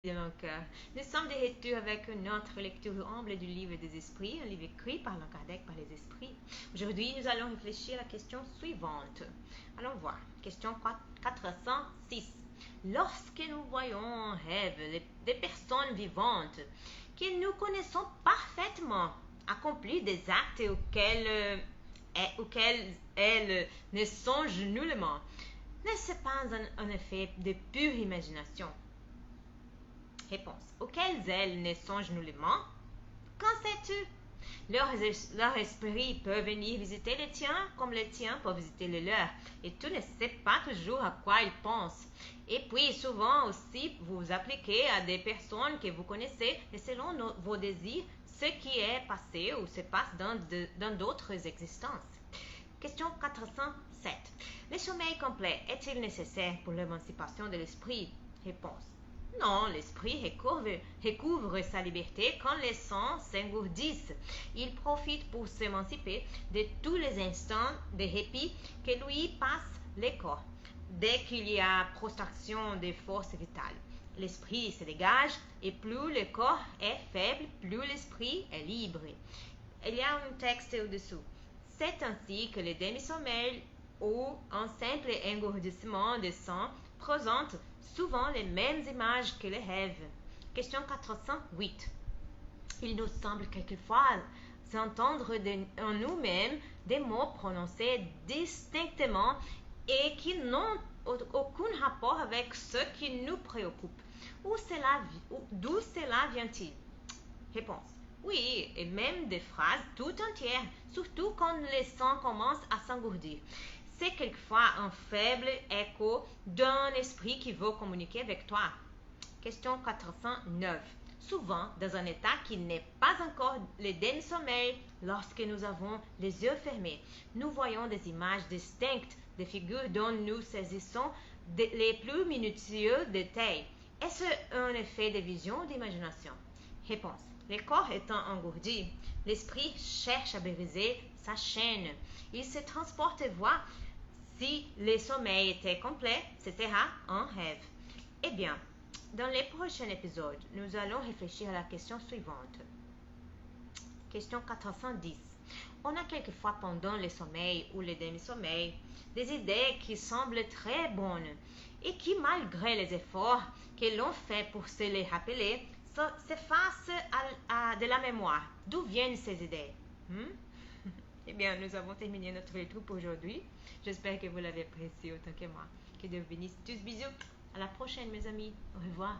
de mon cœur. Nous sommes de retour avec notre lecture humble du livre des esprits, un livre écrit par Allan Kardec par les esprits. Aujourd'hui, nous allons réfléchir à la question suivante. Allons voir. Question 406. Lorsque nous voyons en rêve des personnes vivantes que nous connaissons parfaitement accomplir des actes auxquels elles ne songent nullement, n'est-ce pas un effet de pure imagination? Réponse. Auxquelles elles ne songent nullement? Qu'en sais-tu? Leur esprit peut venir visiter les tiens comme les tiens peuvent visiter le leur. Et tu ne sais pas toujours à quoi ils pensent. Et puis souvent aussi vous appliquez à des personnes que vous connaissez et selon vos désirs ce qui est passé ou se passe dans d'autres existences. Question 407. Le sommeil complet est-il nécessaire pour l'émancipation de l'esprit? Réponse. Non, l'esprit recouvre sa liberté quand les sens s'engourdissent. Il profite pour s'émanciper de tous les instants de répit que lui passe le corps. Dès qu'il y a prostration des forces vitales, l'esprit se dégage et plus le corps est faible, plus l'esprit est libre. Il y a un texte au-dessous. C'est ainsi que le demi-sommeil ou un simple engourdissement de sang présente souvent les mêmes images que les rêves. Question 408. Il nous semble quelquefois entendre en nous-mêmes des mots prononcés distinctement et qui n'ont aucun rapport avec ce qui nous préoccupe. D'où cela vient-il? Réponse. Oui, et même des phrases tout entières, surtout quand le sang commence à s'engourdir. C'est quelquefois un faible écho d'un esprit qui veut communiquer avec toi. Question 409. Souvent, dans un état qui n'est pas encore le demi-sommeil, lorsque nous avons les yeux fermés, nous voyons des images distinctes, des figures dont nous saisissons les plus minutieux détails. Est-ce un effet de vision ou d'imagination? Réponse. Le corps étant engourdi, l'esprit cherche à briser sa chaîne. Il se transporte et voit si le sommeil était complet, c'était un rêve. Eh bien, dans les prochains épisodes, nous allons réfléchir à la question suivante. Question 410. On a quelquefois pendant le sommeil ou le demi-sommeil des idées qui semblent très bonnes et qui, malgré les efforts que l'on fait pour se les rappeler, s'effacent de la mémoire. D'où viennent ces idées? Eh bien, nous avons terminé notre lecture pour aujourd'hui. J'espère que vous l'avez apprécié autant que moi. Que Dieu bénisse tous. Bisous. À la prochaine, mes amis. Au revoir.